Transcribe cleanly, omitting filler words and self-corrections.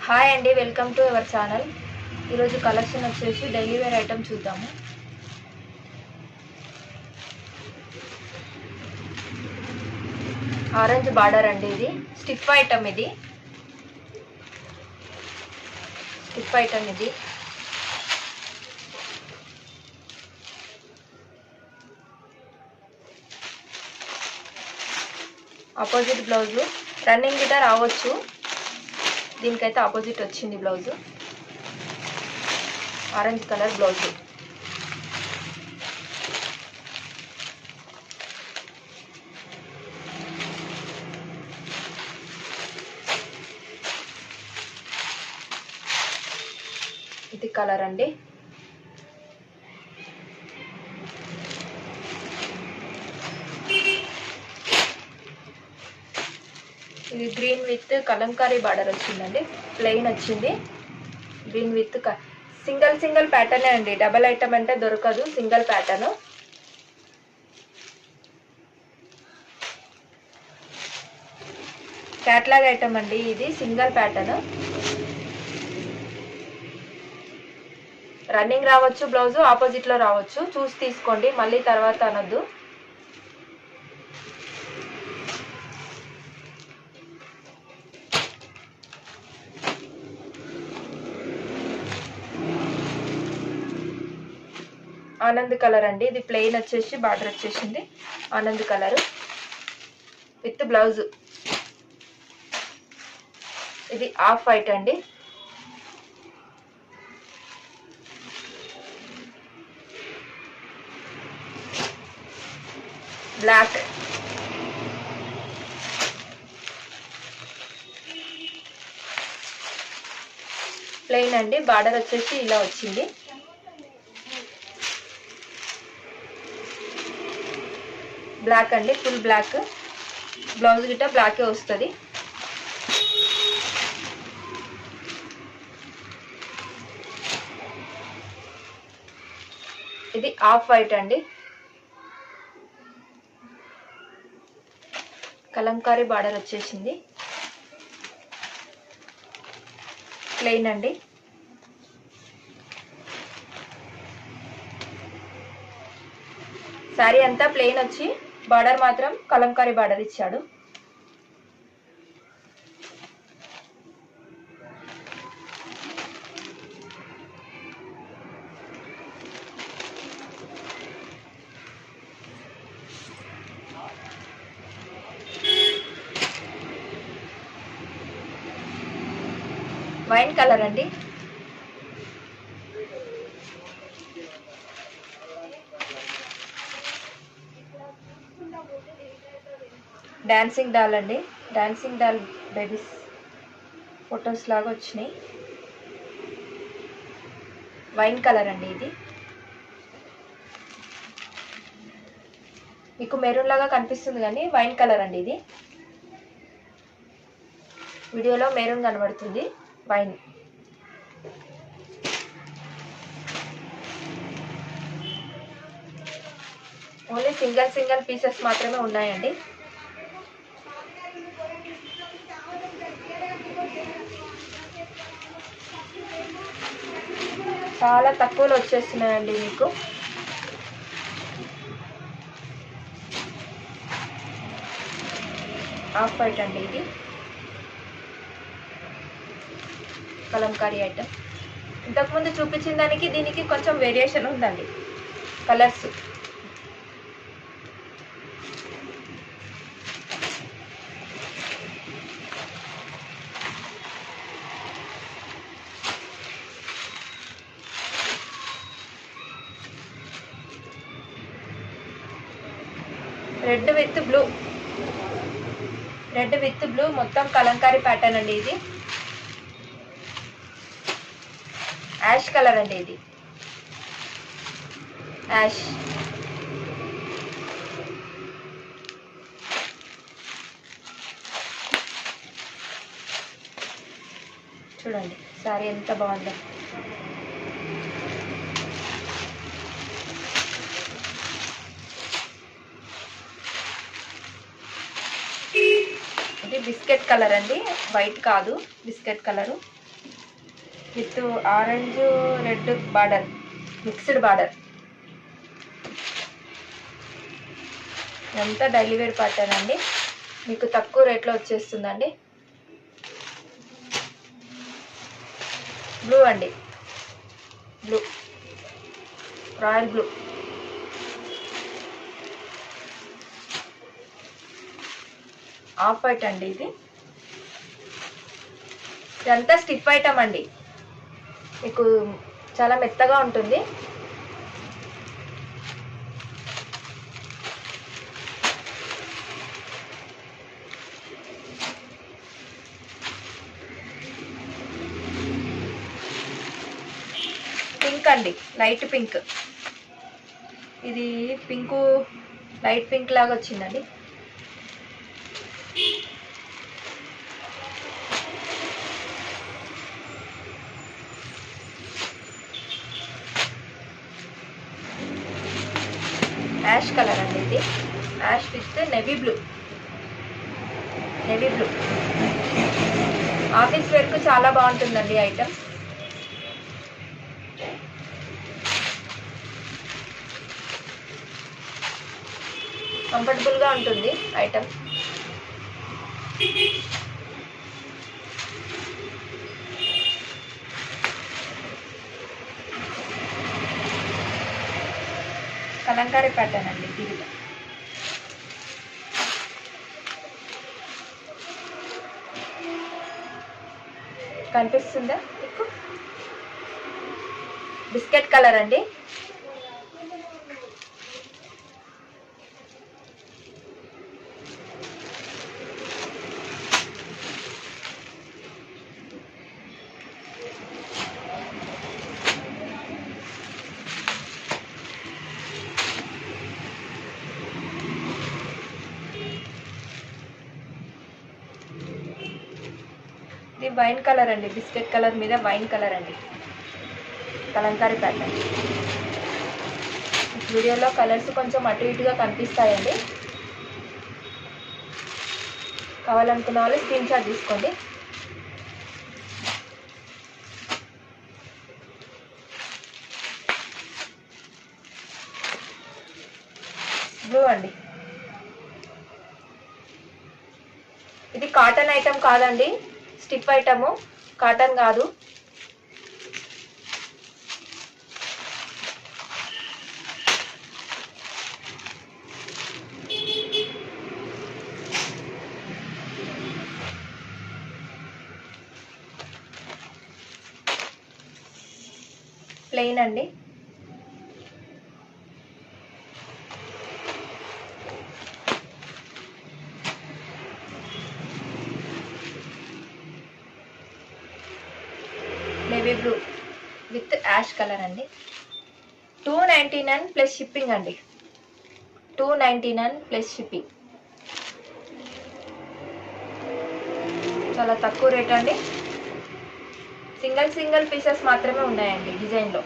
Hi అండి, welcome to our channel. ఈరోజు collection వచ్చేసి డైలీ వేర్ ఐటమ్ చూద్దాము. ఆరెంజ్ బార్డర్ అండి, ఇది స్టిఫ్ ఐటమ్. ఇది ఆపోజిట్ బ్లౌజు రన్నింగ్ గిట రావచ్చు. దీనికైతే ఆపోజిట్ వచ్చింది బ్లౌజు. Orange colour blouse. ఇది కలర్ అండి. ఇది గ్రీన్ విత్ కలంకారీ బార్డర్ వచ్చిందండి. ప్లెయిన్ వచ్చింది. గ్రీన్ విత్ సింగిల్ ప్యాటర్నే అండి. డబల్ ఐటమ్ అంటే దొరకదు. Single pattern. క్యాట్లాగ్ ఐటమ్ అండి. ఇది సింగిల్ ప్యాటర్న్. రన్నింగ్ రావచ్చు, బ్లౌజు ఆపోజిట్ లో రావచ్చు. చూసి తీసుకోండి, మళ్ళీ తర్వాత అనొద్దు. ఆనంద్ కలర్ అండి. ఇది ప్లెయిన్ వచ్చేసి బార్డర్ వచ్చేసింది. Anand colour with blouse. ఇది ఆఫ్ వైట్ అండి. బ్లాక్. ప్లెయిన్ అండి. బార్డర్ వచ్చేసి ఇలా వచ్చింది. బ్లాక్ అండి, ఫుల్ బ్లాక్. బ్లౌజ్ గిట్ట బ్లాకే వస్తుంది. ఇది ఆఫ్ వైట్ అండి. కలంకారీ బార్డర్ వచ్చేసింది. ప్లెయిన్ అండి. శారీ అంతా ప్లెయిన్ వచ్చి బార్డర్ మాత్రం కలంకారీ బార్డర్ ఇచ్చాడు. వైన్ కలర్ అండి. డాన్సింగ్ డాల్ అండి. డాన్సింగ్ డాల్ బేబీస్ ఫొటోస్ లాగా వచ్చినాయి. వైన్ కలర్ అండి. ఇది మీకు మెరూన్ లాగా కనిపిస్తుంది కానీ వైన్ కలర్ అండి. ఇది వీడియోలో మెరూన్ కనబడుతుంది. వైన్. ఓన్లీ సింగిల్ పీసెస్ మాత్రమే ఉన్నాయండి. చాలా తక్కువలో వచ్చేస్తున్నాయండి మీకు. ఆఫ్ వైట్ అండి. ఇది కలంకారీ ఐటమ్. ఇంతకుముందు చూపించిన దానికి దీనికి కొంచెం వేరియేషన్ ఉందండి కలర్స్. రెడ్ విత్ బ్లూ మొత్తం కలంకారీ ప్యాటర్న్ అండి. ఇది యాష్ కలర్ అండి. ఇది యాష్. చూడండి సారీ ఎంత బాగుందో. ఇది బిస్కెట్ కలర్ అండి, వైట్ కాదు, biscuit colour. With orange red border, mixed border. ఇదంతా డైలీ వేర్ ప్యాటర్న్ అండి, మీకు తక్కువ రేట్లో వచ్చేస్తుందండి. బ్లూ అండి, blue, royal blue. Off white అండి ఇది. ఇదంతా స్టిఫ్ ఐటమ్ అండి, మీకు చాలా మెత్తగా ఉంటుంది. పింక్ అండి, లైట్ పింక్. ఇది పింకు లైట్ పింక్ లాగా వచ్చిందండి. యాష్ కలర్ అండి ఇది, ash with navy blue. Navy blue office వేర్కు చాలా బాగుంటుందండి ఐటమ్. కంఫర్టబుల్గా ఉంటుంది ఐటమ్. కలంకారీ ప్యాటర్న్ అండి ఇది. కనిపిస్తుందా మీకు? బిస్కెట్ కలర్ అండి. ఇది వైన్ కలర్ అండి, బిస్కెట్ కలర్ మీద వైన్ కలర్ అండి, కలంకారీ ప్యాటర్న్. వీడియోలో కలర్స్ కొంచెం అటు ఇటుగా కనిపిస్తాయండి. కావాలనుకున్న వాళ్ళు స్క్రీన్ షాట్ తీసుకోండి. బ్లూ అండి, ఇది కాటన్ ఐటమ్ కాదండి, స్టిఫ్ ఐటము, కాటన్ కాదు. ప్లెయిన్ అండి. Navy blue with ash colour అండి. 299 ప్లస్ షిప్పింగ్ అండి, 299 ప్లస్ షిప్పింగ్. చాలా తక్కువ రేట్ అండి. సింగిల్ పీసెస్ మాత్రమే ఉన్నాయండి డిజైన్లో.